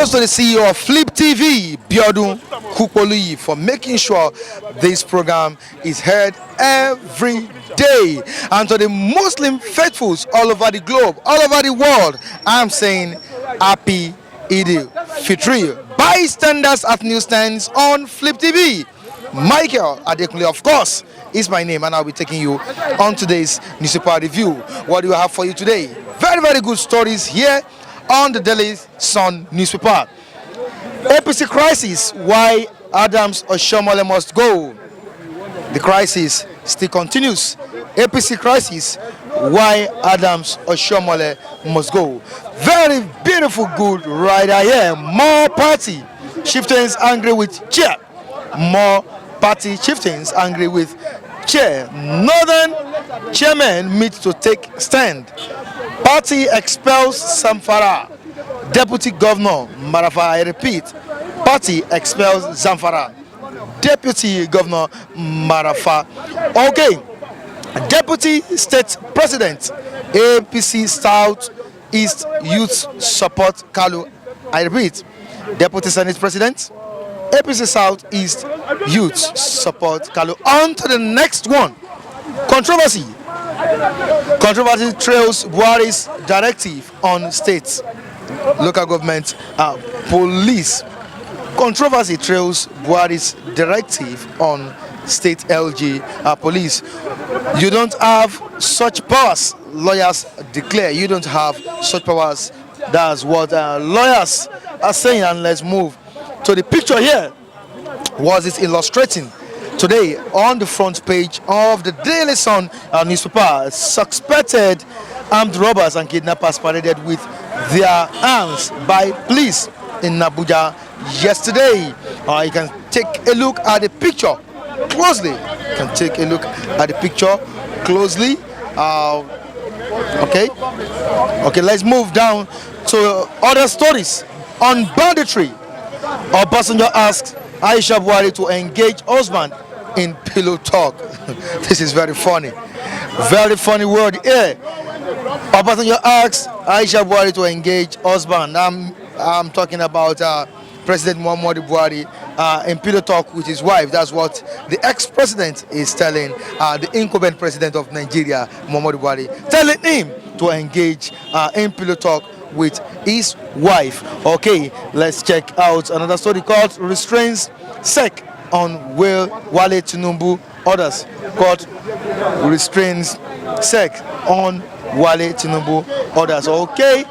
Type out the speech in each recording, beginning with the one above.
Kudos to the CEO of Flip TV, Biodun Kukoluyi, for making sure this program is heard every day. And to the Muslim faithfuls all over the globe, all over the world, I'm saying happy Eid al-Fitr. Bystanders at newsstands on Flip TV. Michael Adekunle, of course, is my name, and I'll be taking you on today's newspaper review. What do I have for you today? Very, very good stories here on the Daily Sun newspaper. APC crisis, why Adams Oshiomhole must go. The crisis still continues. APC crisis, why Adams Oshiomhole must go. Very beautiful, good rider here. More party chieftains angry with chair. More party chieftains angry with chair. Northern chairmen meet to take stand. Party expels Zamfara. Deputy Governor Marafa, I repeat, party expels Zamfara. Deputy Governor Marafa. Okay. Deputy State President, APC South East Youth Support Kalu. I repeat, Deputy Senate President, APC South East Youth Support Kalu. On to the next one. Controversy. Controversy trails Buhari's directive on states, local government, police. Controversy trails Buhari's directive on state LG police. You don't have such powers, lawyers declare. You don't have such powers. That's what lawyers are saying. And let's move to the picture here. Was it illustrating today on the front page of the Daily Sun newspaper? Suspected armed robbers and kidnappers paraded with their arms by police in Abuja yesterday. You can take a look at the picture closely. You can take a look at the picture closely. Okay, let's move down to other stories on banditry. Obasanjo asks Aisha Buhari to engage husband in pillow talk. This is very funny word here. Obasanjo asks Aisha Buhari to engage husband. I'm talking about President Muhammadu Buhari in pillow talk with his wife. That's what the ex-president is telling the incumbent president of Nigeria, Muhammadu Buhari, telling him to engage in pillow talk with his wife. Okay, let's check out another story called Restraints SEC on Wale Tinubu orders. Called Restraints SEC on Wale Tinubu orders. Okay,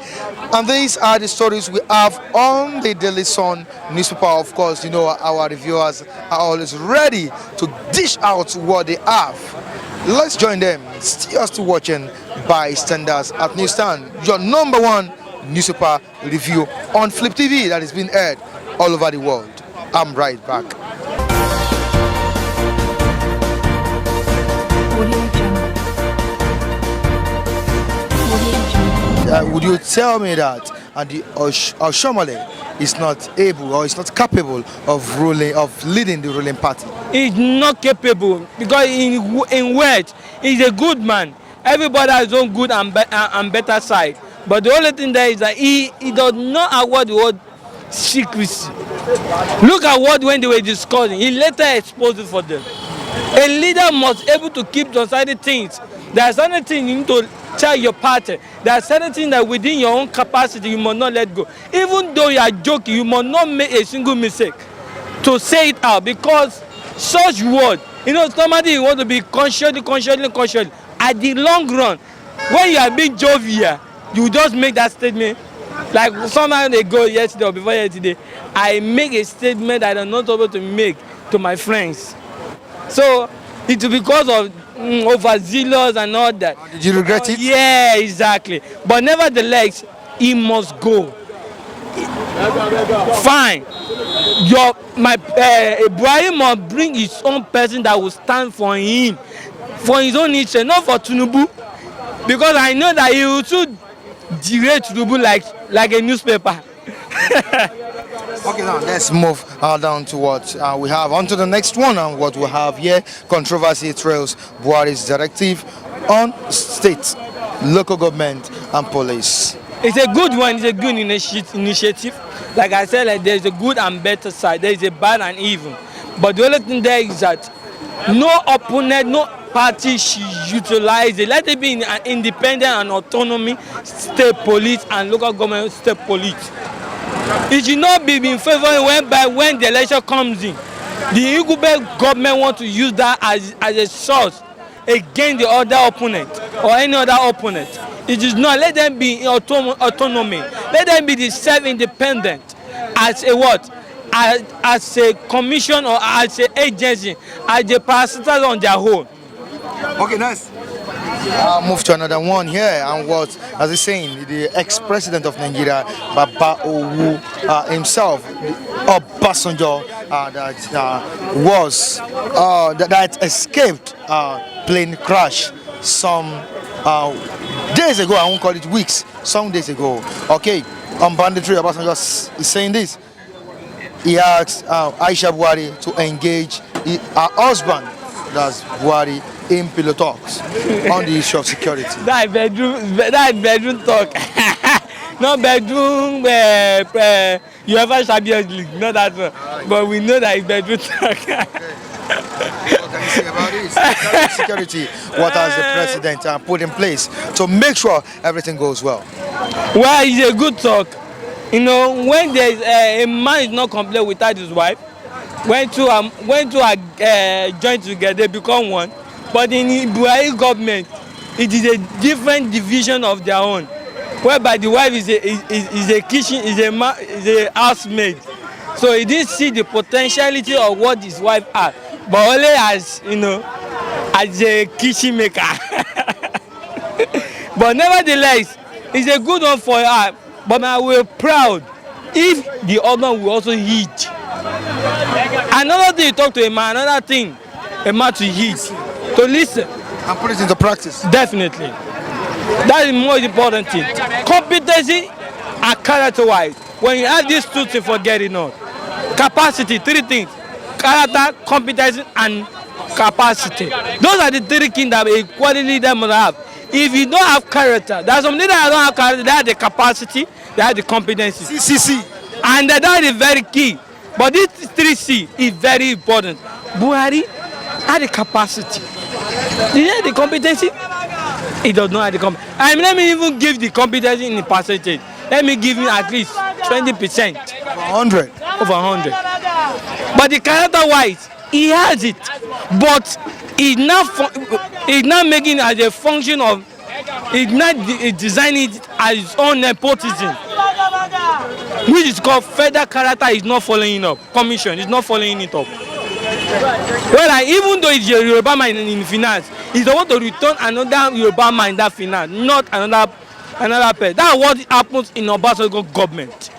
and these are the stories we have on the Daily Sun newspaper. Of course, you know our reviewers are always ready to dish out what they have. Let's join them. Still still watching Bystanders at Newsstand, your number one newspaper review on Flip TV that is being aired all over the world. I'm right back. Would you tell me that the Oshiomhole is not able or is not capable of leading the ruling party? He's not capable because in words, he's a good man. Everybody has his own good and better side. But the only thing there is that he does not award the word secrecy. Look at what when they were discussing, he later exposed it for them. A leader must be able to keep to certain things. There are certain things you need to tell your party. There are certain things that within your own capacity you must not let go. Even though you are joking, you must not make a single mistake to say it out, because such word, somebody you want to be consciously. At the long run, when you are being jovial, you just make that statement. Like some time ago, yesterday or before yesterday, I make a statement that I'm not able to make to my friends. So it's because of overzealous and all that. Did you regret it? Yeah, exactly. But nevertheless, he must go. Fine. Ibrahim must bring his own person that will stand for him, for his own nature, not for Tinubu. Because I know that he will too derate Tinubu like a newspaper. Okay, now let's move down to what we have. On to the next one, and what we have here. Controversy trails Buhari's directive on state, local government and police. It's a good one. It's a good initiative. Like I said, like there's a good and better side. There is a bad and evil. But the only thing there is that no opponent, no party should utilize it. Let it be an independent and autonomy state police and local government state police. It should not be in favor when the election comes in. The Igube government want to use that as a source against the other opponent or any other opponent. It is not. Let them be in autonomy. Let them be the self-independent as a what? As a commission or as an agency, as the parasiters on their own. Okay, nice. I'll move to another one here, and what, as he's saying, the ex-president of Nigeria, Baba Owu himself, Obasanjo, that escaped plane crash some days ago. I won't call it weeks, some days ago. Okay, on banditry, Obasanjo is saying this. He asked Aisha Buhari to engage her husband, that's Buhari, in pillow talks on the issue of security. That bedroom talk. Not bedroom you ever Champions League, not that one. But we know that it's bedroom talk. What can you say about this? Security, what has the president put in place to make sure everything goes well? Well, it's a good talk. You know, when there's a man is not complete without his wife, when two are joined together, they become one. But in the Buhari government, it is a different division of their own, whereby the wife is a housemaid. So he didn't see the potentiality of what his wife has, but only as as a kitchen maker. But nevertheless, it's a good one for her. But I will proud if the other will also eat. Another thing you talk to a man, another thing a man to eat, to listen. And put it into practice. Definitely. That is the most important thing. Competency and character-wise. When you have these two things, forget it not. Capacity, three things. Character, competency, and capacity. Those are the three things that a quality leader must have. If you don't have character, there are some leaders that don't have character, they have the capacity, they have the competency. CCC. And that is very key. But this 3C is very important. Buhari had the capacity. Did he have the competency? He does not have the competency. And let me even give the competency in the percentage. Let me give him at least 20%. 100. Over 100. But the character-wise, he has it. But he's not making it as a function of, he's not designing it as his own nepotism, which is called federal character is not following up. Commission is not following it up. Well, even though it's a Yoruba man in finance, he's the one to return another Yoruba man in that finance, not another person. That's what happens in Obasanjo government.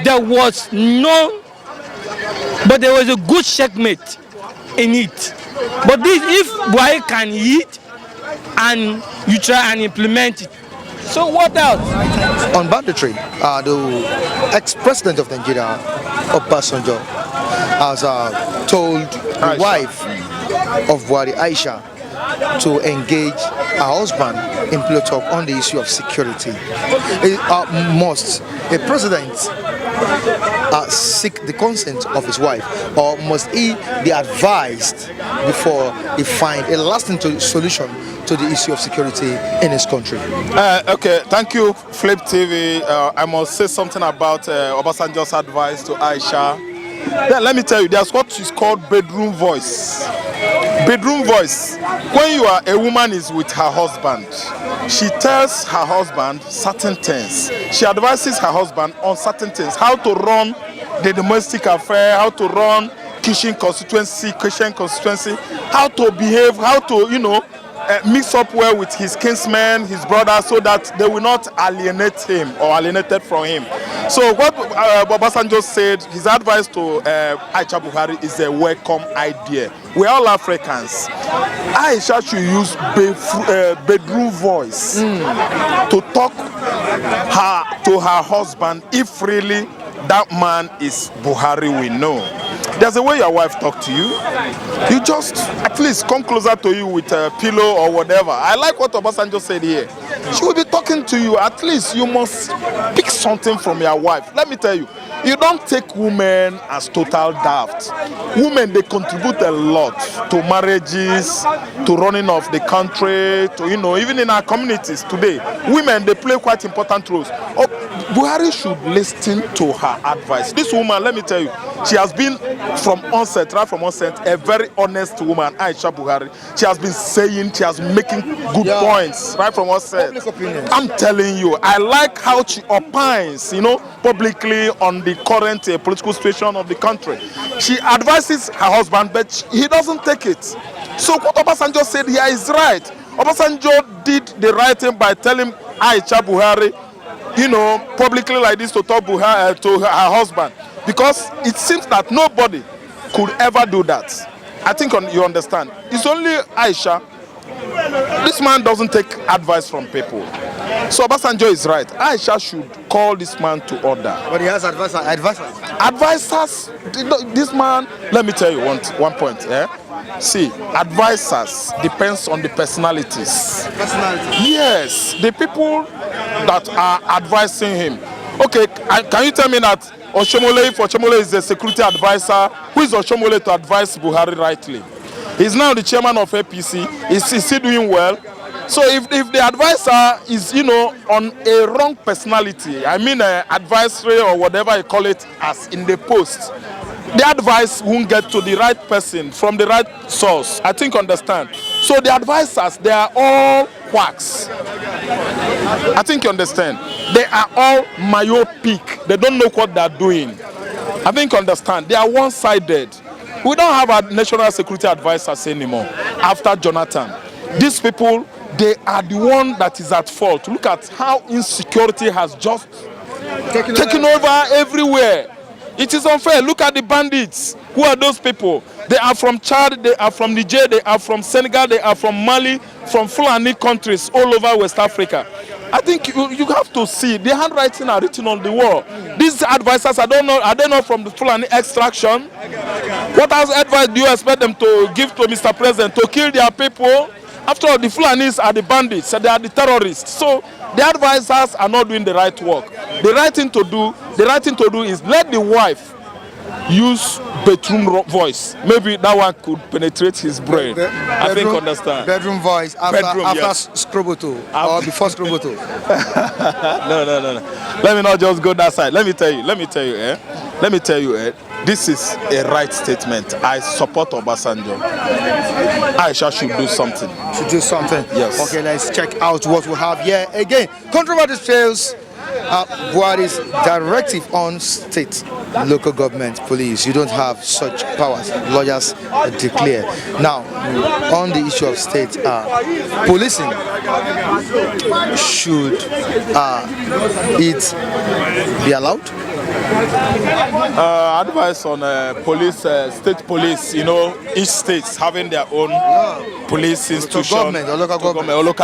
There was no, but there was a good checkmate in it. But this, if Buhari can eat and you try and implement it, so what else? On banditry, the ex-president of Nigeria, Obasanjo, has told the wife of Buhari, Aisha, to engage her husband in pillow talk on the issue of security. Must a president seek the consent of his wife, or must he be advised before he find a lasting solution to the issue of security in his country? Okay, thank you, Flip TV. I must say something about Obasanjo's advice to Aisha. Yeah, let me tell you, there's what is called bedroom voice. Bedroom voice. When you are a woman is with her husband, she tells her husband certain things. She advises her husband on certain things. How to run the domestic affair, how to run kitchen constituency, how to behave, how to, mix up well with his kinsmen, his brothers, so that they will not alienate him or alienated from him. So what Obasanjo said, his advice to Aisha Buhari is a welcome idea. We're all Africans. Aisha should use bedroom voice to talk to her husband if really that man is Buhari we know. There's a way your wife talk to you. You just at least come closer to you with a pillow or whatever. I like what Obasanjo said here. She will be talking to you. At least you must pick something from your wife. Let me tell you, you don't take women as total daft. Women, they contribute a lot to marriages, to running of the country, to, even in our communities today. Women, they play quite important roles. Oh, Buhari should listen to her advice. This woman, let me tell you, she has been right from onset, a very honest woman, Aisha Buhari. She has been saying, she has making good points right from onset. I'm telling you, I like how she opines, publicly on the current political situation of the country. She advises her husband, but he doesn't take it. So what Obasanjo said here is right. Obasanjo did the right thing by telling Aisha Buhari, publicly like this to talk to her husband, because it seems that nobody could ever do that. I think you understand. It's only Aisha. This man doesn't take advice from people. So Obasanjo is right. Aisha should call this man to order. But he has advisors. Advisors. This man. Let me tell you one point. See, advisors depends on the personalities. Yes, the people that are advising him. Okay, can you tell me that Oshiomhole is a security advisor? Who is Oshiomhole to advise Buhari rightly? He's now the chairman of APC. Is he doing well? So if the advisor is, on a wrong personality, I mean advisory or whatever you call it as in the post, the advice won't get to the right person from the right source. I think understand. So the advisors, they are all quacks. I think you understand. They are all myopic. They don't know what they're doing. I think you understand. They are one-sided. We don't have a national security advisors anymore after Jonathan. These people, they are the one that is at fault. Look at how insecurity has just taken over everywhere. It is unfair. Look at the bandits. Who are those people? They are from Chad, they are from Niger, they are from Senegal, they are from Mali, from Fulani countries all over West Africa. I think you have to see the handwriting are written on the wall. These advisors, I don't know, are they not from the Fulani extraction? What else advice do you expect them to give to Mr. President to kill their people? After all, the Fulanis are the bandits, they are the terrorists. So the advisors are not doing the right work. The right thing to do is let the wife use bedroom voice. Maybe that one could penetrate his brain. I think understand. Bedroom voice after Skroboto or before Skroboto. No. Let me not just go that side. Let me tell you. This is a right statement. I support Obasanjo. Aisha should do something. Yes. Okay, let's check out what we have here. Again, controversy trails. Buhari's directive on state, local government, police. You don't have such powers. Lawyers declare. Now, on the issue of state policing, should it be allowed? Advice on police, state police. Each state having their own police institution, local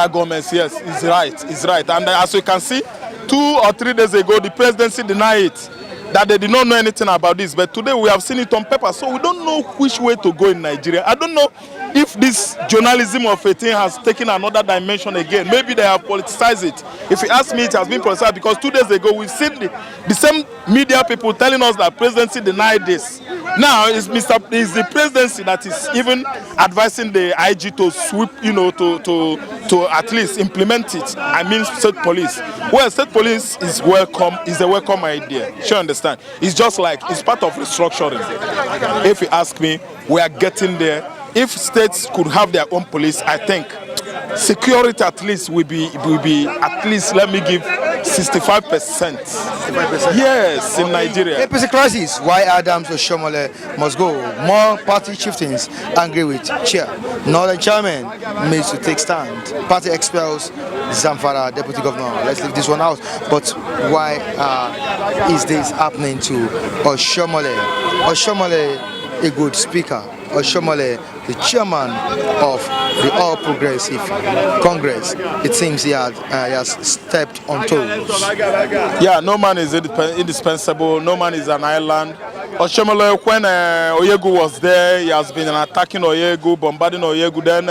governments. Yes, is right. And as you can see, 2 or 3 days ago, the presidency denied it, that they did not know anything about this. But today we have seen it on paper, so we don't know which way to go in Nigeria. I don't know if this journalism of a thing has taken another dimension again. Maybe they have politicized it. If you ask me, it has been politicized because 2 days ago we've seen the same media people telling us that presidency denied this. Now it's the presidency that is even advising the IG to sweep, to at least implement it. I mean, state police. Well, state police is a welcome idea. Sure, understand? It's just like it's part of restructuring. If you ask me, we are getting there. If states could have their own police, I think security at least will be at least, let me give 65%. 65%? Yes, in Nigeria. APC crisis. Why Adams Oshiomhole must go? More party chieftains angry with chair. Northern chairman needs to take stand. Party expels Zamfara deputy governor. Let's leave this one out. But why is this happening to Oshiomhole? Oshiomhole, a good speaker. Oshiomhole, the chairman of the All Progressive Congress, it seems he has stepped on toes. Yeah, no man is indispensable. No man is an island. Oshiomhole, when Oyegu was there, he has been attacking Oyegu, bombarding Oyegu, then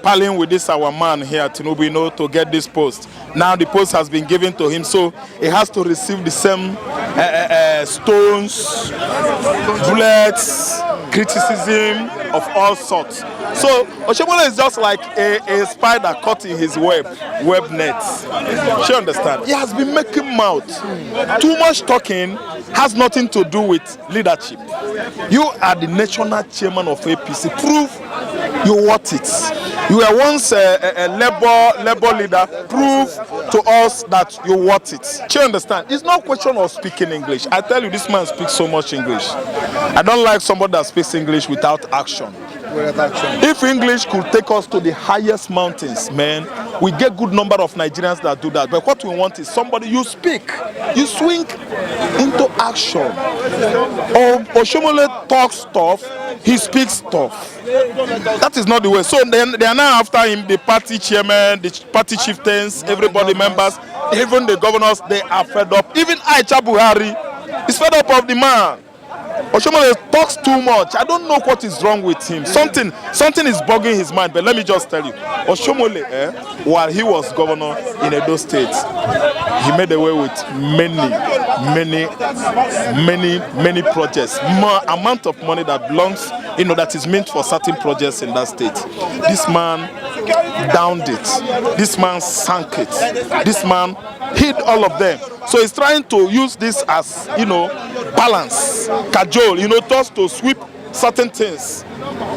palling with this our man here, Tinubu, to get this post. Now the post has been given to him, so he has to receive the same stones, bullets, criticism of all sorts. So Oshiomhole is just like a spider caught in his web net. She understand? He has been making mouth. Too much talking has nothing to do with leadership. You are the national chairman of APC. Prove you want it. You were once a labor leader. Prove to us that you want it. She understand? It's not a question of speaking English. I tell you, this man speaks so much English. I don't like somebody that speaks English without action. If English could take us to the highest mountains, man, we get good number of Nigerians that do that. But what we want is somebody you speak, you swing into action. Oshiomhole talks tough, he speaks tough. That is not the way. So then they are now after him, the party chairman, the party chieftains, everybody members, even the governors, they are fed up. Even Aisha Buhari is fed up of the man. Oshiomhole talks too much. I don't know what is wrong with him. Something is bugging his mind. But let me just tell you, Oshiomhole, while he was governor in Edo State, he made away with many projects. More amount of money that belongs, that is meant for certain projects in that state. This man downed it. This man sank it. This man hid all of them. So he's trying to use this as, balance, cajole, just to sweep certain things.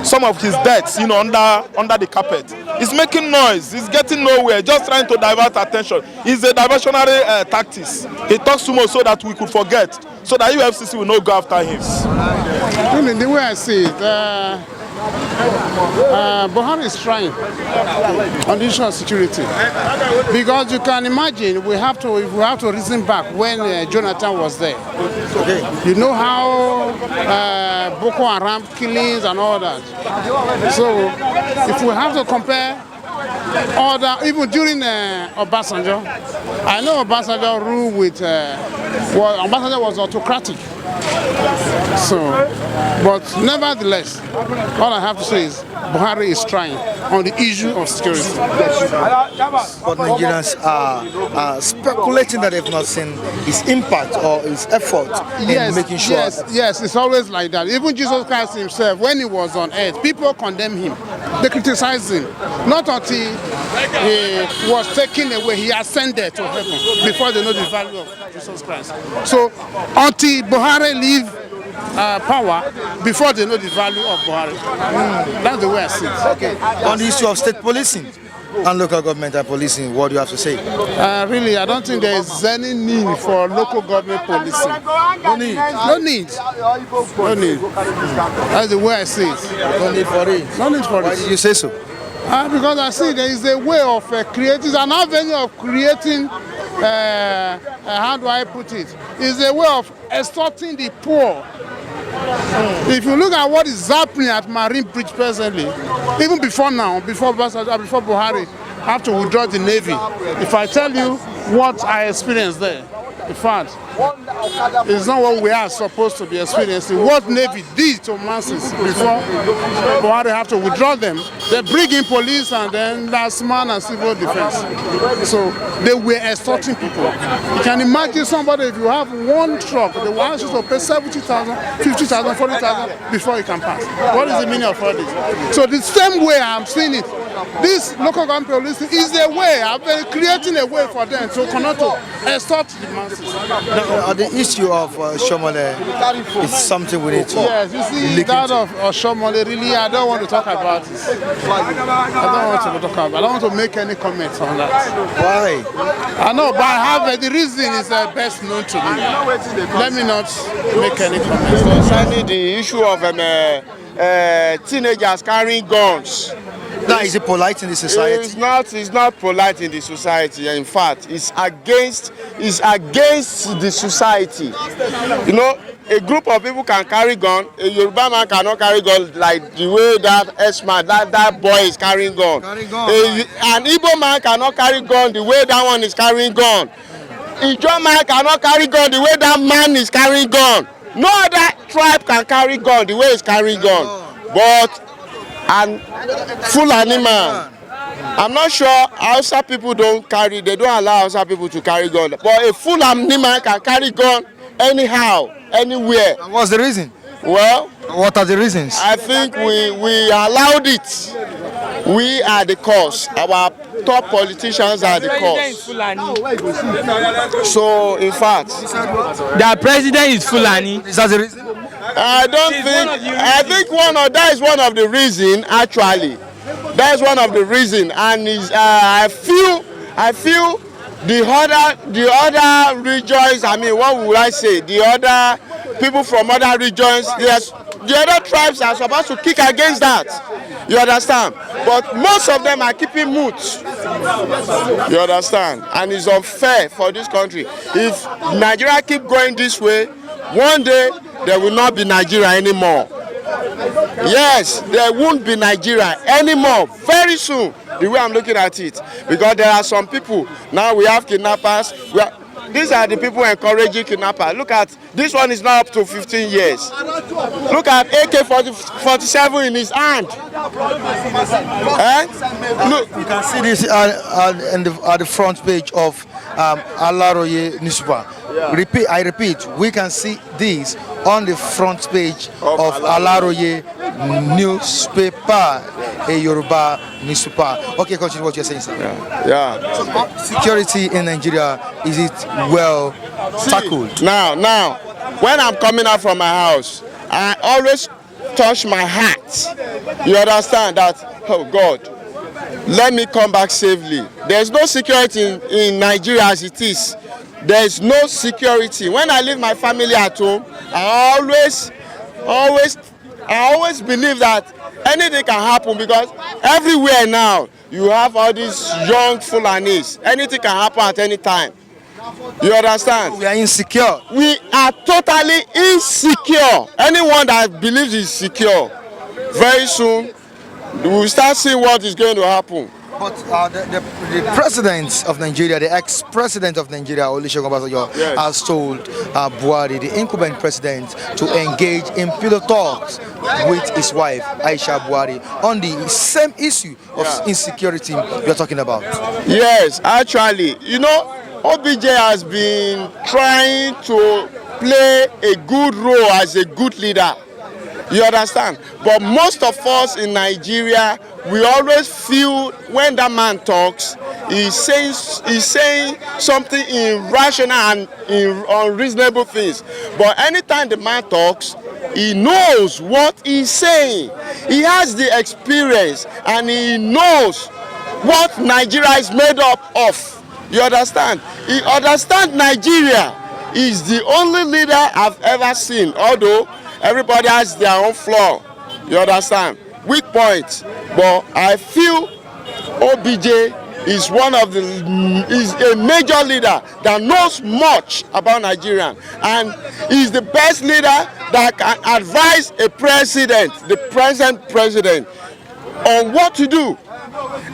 Some of his debts, under the carpet. He's making noise. He's getting nowhere. Just trying to divert attention. It's a diversionary tactics. He talks too much so that we could forget, so that UFCC will not go after him. The way I see it, Buhari is trying on the issue of security, because you can imagine if we have to reason back when Jonathan was there. Okay. You know how Boko Haram killings and all that. So if we have to compare even during Obasanjo, I know Obasanjo ruled with Obasanjo was autocratic. So, but nevertheless, all I have to say is Buhari is trying on the issue of security. But Nigerians are speculating that they've not seen his impact or his effort in making sure. Yes, it's always like that. Even Jesus Christ himself, when he was on earth, people condemn him. They criticize him. Not until he was taken away, he ascended to heaven before they know the value of Jesus Christ. So, until Buhari leave power, before they know the value of Buhari. That's the way I see it. Okay. On the issue of state policing and local government and policing, what do you have to say? Really, I don't think there is any need for local government policing. No need. No need. No need. That's the way I see it. No need for it. No need for it. Why did you say so? Because I see there is a way of creating, an avenue of creating, how do I put it? Is a way of extorting the poor. If you look at what is happening at Marine Bridge presently, even before now, before Buhari have to withdraw the Navy, if I tell you what I experienced there, in fact, it's not what we are supposed to be experiencing. What Navy did to masses before Buhari have to withdraw them, they bring in police and then last man and civil defense. So they were extorting people. You can imagine somebody, if you have one truck, they will ask you to pay 70,000, 50,000, 40,000 before you can pass. What is the meaning of all this? So the same way I'm seeing it, this local government policing is a way, I've been creating a way for them to connect to extort the masses. The issue of Oshiomhole is something we need to. Yes, you see, that of Oshiomhole, really, I don't want to talk about it. I don't want to make any comments on that. Why? I know, but I have the reason is best known to me. Let me not make any comments. Concerning the issue of teenagers carrying guns. Now, is it polite in the society? It's not polite in the society. In fact, it's against the society. A group of people can carry gun. A Yoruba man cannot carry gun like the way that S-man, that boy is carrying gun. An Igbo man cannot carry gun the way that one is carrying gun. Ijaw man cannot carry gun the way that man is carrying gun. No other tribe can carry gun the way he's carrying gun. But and Fulani man, I'm not sure Hausa people they don't allow Hausa people to carry gun. But a Fulani man can carry gun anyhow, anywhere. And what's the reason? Well, What are the reasons? I think we allowed it. We are the cause. Our top politicians are the President is cause. Fulani. So, in fact, The president is Fulani. Is that the reason? I don't It's think. one of the I think that is one of the reason. Actually, that's one of the reason, and I feel the other regions. I mean, what would I say? The other people from other regions. The other tribes are supposed to kick against that. You understand? But most of them are keeping mute. You understand? And it's unfair for this country. If Nigeria keep going this way, one day there will not be Nigeria anymore. Yes, there won't be Nigeria anymore very soon, the way I'm looking at it. Because there are some people, now we have kidnappers. These are the people encouraging kidnappers. Look at, this one is now up to 15 years. Look at AK-47 in his hand. Look. You can see this at the front page of Alaroye newspaper. I repeat, we can see this on the front page of Alaroye newspaper, a Yoruba newspaper. Okay, continue what you're saying, sir. Yeah. Security in Nigeria, is it well tackled? Now, when I'm coming out from my house, I always touch my hat. You understand that? Oh God, let me come back safely. There's no security in Nigeria as it is. There's no security. When I leave my family at home, I always believe that anything can happen, because everywhere now you have all these young Fulanis. Anything can happen at any time. You understand? We are insecure. We are totally insecure. Anyone that believes is secure, very soon we will start seeing what is going to happen. But the president of Nigeria, the ex-president of Nigeria, Olusegun Obasanjo, Yes, has told Buhari, the incumbent president, to engage in pillow talks with his wife, Aisha Buhari, on the same issue of insecurity you're talking about. Yes, actually, OBJ has been trying to play a good role as a good leader. You understand? But most of us in Nigeria, we always feel when that man talks, he's saying something irrational and unreasonable things. But anytime the man talks, he knows what he's saying. He has the experience and he knows what Nigeria is made up of. You understand? He understands Nigeria. He's the only leader I've ever seen, although everybody has their own flaw. You understand? Weak points. But I feel OBJ is is a major leader that knows much about Nigeria, and is the best leader that can advise a president, the present president, on what to do.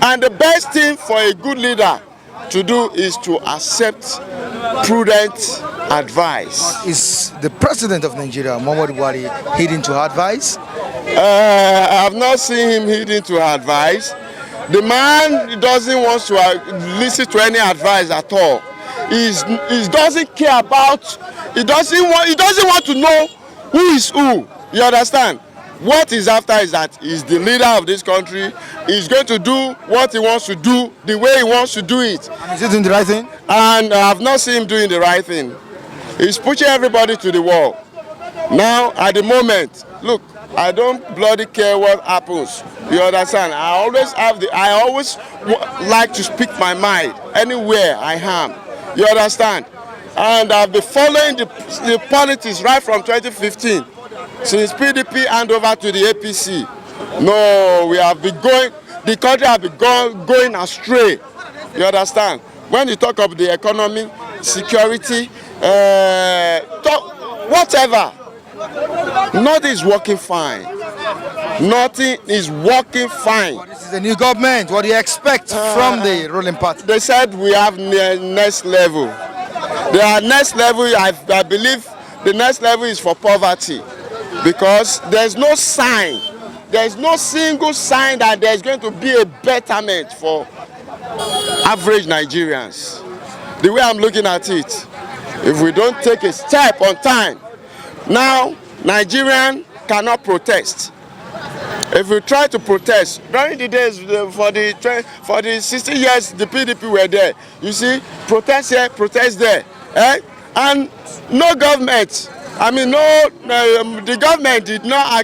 And the best thing for a good leader to do is to accept prudent advice. Is the president of Nigeria, Muhammadu Buhari, heeding to advice? I have not seen him heeding to advice. The man doesn't want to listen to any advice at all. He doesn't care about. He doesn't want to know who is who. You understand? What he's after is that he's the leader of this country. He's going to do what he wants to do the way he wants to do it. And is he doing the right thing? And I have not seen him doing the right thing. He's pushing everybody to the wall. Now, at the moment, look, I don't bloody care what happens. You understand? I always like to speak my mind anywhere I am. You understand? And I've been following the politics right from 2015. Since PDP hand over to the APC. No, we have been going, the country has been going astray. You understand? When you talk of the economy, security, whatever, nothing is working fine. Nothing is working fine. This is the new government. What do you expect from the ruling party? They said we have next level. The next level, I believe, the next level is for poverty, because there's no sign, there's no single sign that there's going to be a betterment for average Nigerians. The way I'm looking at it, if we don't take a step on time, now Nigerian cannot protest. If we try to protest during the days for the 60 years the PDP were there, you see, protest here, protest there, and no government. I mean, the government did not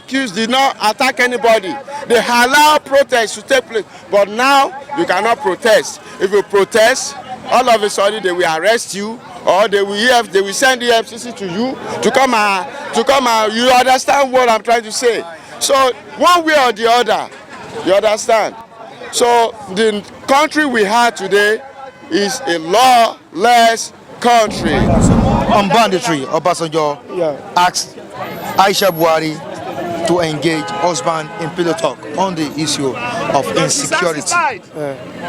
attack anybody. They allow protests to take place. But now you cannot protest. If you protest, all of a sudden they will arrest you, or they will send the FCC to you to come and you understand what I'm trying to say. So one way or the other, you understand. So the country we have today is a lawless country. On banditry, Obasanjo asked Aisha Buhari to engage husband in pillow talk on the issue of insecurity.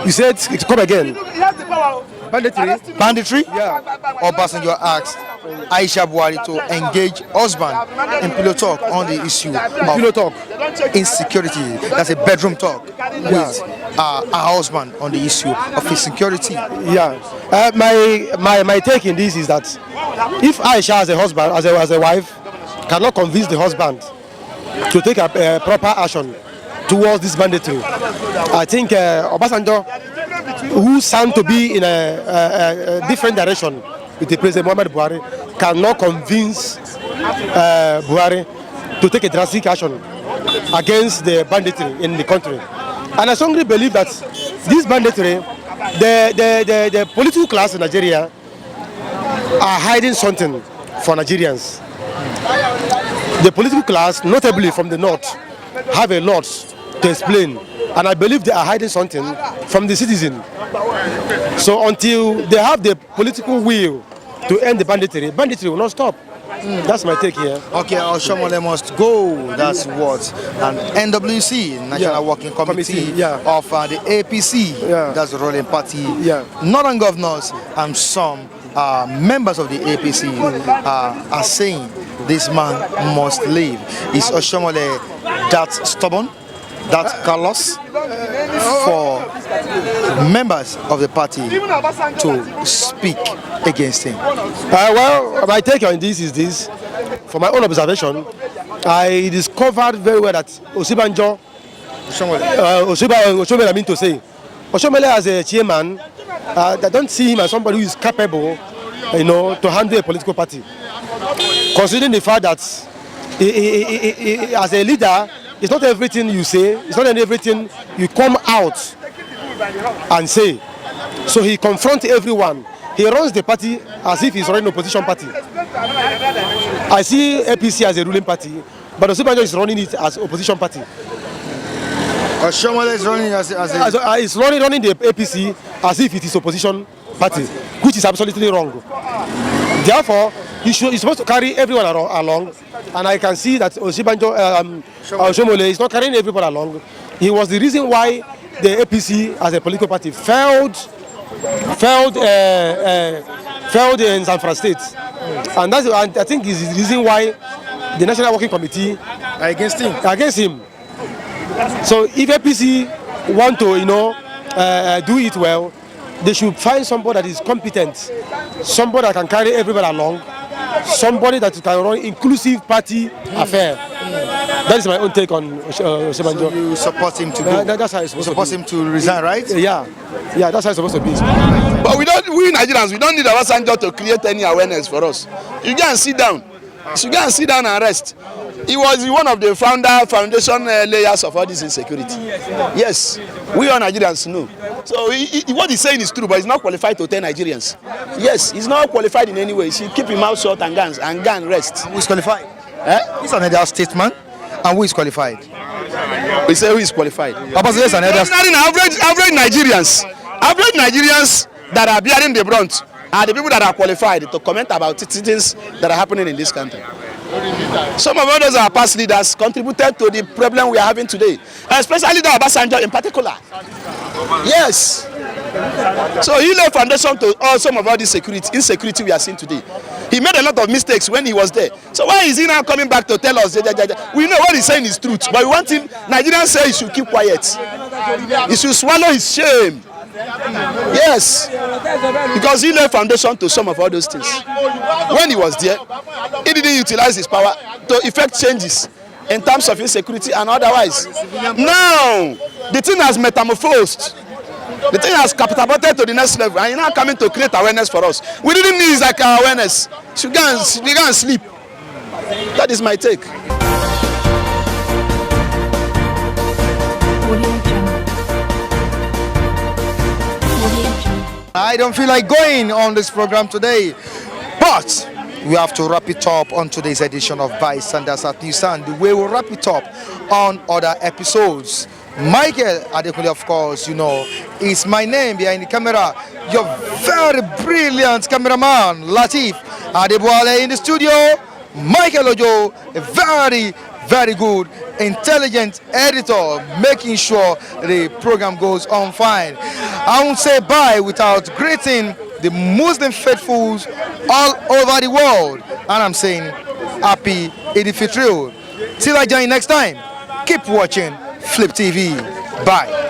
You said, come again. Banditry? Yeah. Obasanjo asked Aisha Buhari to engage husband in pillow talk on the issue of insecurity. That's a bedroom talk with her husband on the issue of insecurity. Yeah. My take in this is that if Aisha as a husband, as a wife, cannot convince the husband to take a proper action towards this banditry, I think Obasanjo, who sound to be in a different direction with the President Muhammad Buhari, cannot convince Buhari to take a drastic action against the banditry in the country. And I strongly believe that this banditry, the political class in Nigeria are hiding something for Nigerians. The political class, notably from the north, have a lot to explain, and I believe they are hiding something from the citizen. So until they have the political will to end the banditry will not stop. That's my take here. Okay, Oshiomhole must go. That's what an NWC, National Working Committee of the APC, that's the ruling party, northern governors and some members of the APC are saying this man must leave. Is Oshiomhole that stubborn, that callous for members of the party to speak against him? Well, my take on this is this. From my own observation, I discovered very well that Oshiomhole, I mean to say, Oshiomhole as a chairman, I don't see him as somebody who is capable, to handle a political party. Considering the fact that as a leader, it's not everything you say, it's not everything you come out and say. So he confronts everyone. He runs the party as if he's running an opposition party. I see APC as a ruling party, but Oshiomhole is running it as opposition party. Oshiomhole is running He's running the APC as if it is opposition party, which is absolutely wrong. Therefore, he's supposed to carry everyone along, and I can see that Oshiomhole is not carrying everyone along. He was the reason why the APC as a political party failed in Zamfara State, and I think is the reason why the National Working Committee are against him. So if APC want to, do it well, they should find somebody that is competent, somebody that can carry everybody along, somebody that can run inclusive party affair. That is my own take on Oshiomhole. So you support him to go? That's how it's supposed to be. Support him to resign, right? Yeah, that's how it's supposed to be. But we Nigerians, we don't need Obasanjo to create any awareness for us. You go and sit down. You go and sit down and rest. He was one of the foundation layers of all this insecurity. Yes, we all Nigerians know. So what he's saying is true, but he's not qualified to tell Nigerians. Yes, he's not qualified in any way. He should keep his mouth shut and go and rest. Who is qualified? He's an elder statesman, and who is qualified? We say who is qualified? Obasanjo is an elder statesman. Average Nigerians that are bearing the brunt are the people that are qualified to comment about things that are happening in this country. Some of others are past leaders contributed to the problem we are having today, especially the Obasanjo in particular. Yes, So he laid foundation to some of all this insecurity we are seeing today. He made a lot of mistakes when he was there. So why is he now coming back to tell us? We know what he's saying is truth, but we want him. Nigerians say he should keep quiet. He should swallow his shame. Yes, because he laid foundation to some of all those things. When he was there, he didn't utilize his power to effect changes in terms of insecurity and otherwise. Now, the thing has metamorphosed. The thing has catapulted to the next level, and you're now coming to create awareness for us. We didn't need like awareness. You go and sleep. That is my take. I don't feel like going on this program today, but we have to wrap it up on today's edition of Bystanders at News, and the way we'll wrap it up on other episodes. Michael Adekunle, of course, you know, is my name behind the camera. Your very brilliant cameraman, Latif Adeboale, in the studio. Michael Ojo, a very good, intelligent editor, making sure the program goes on fine. I won't say bye without greeting the Muslim faithfuls all over the world. And I'm saying happy Eid al-Fitr. Till I join next time, keep watching Flip TV. Bye.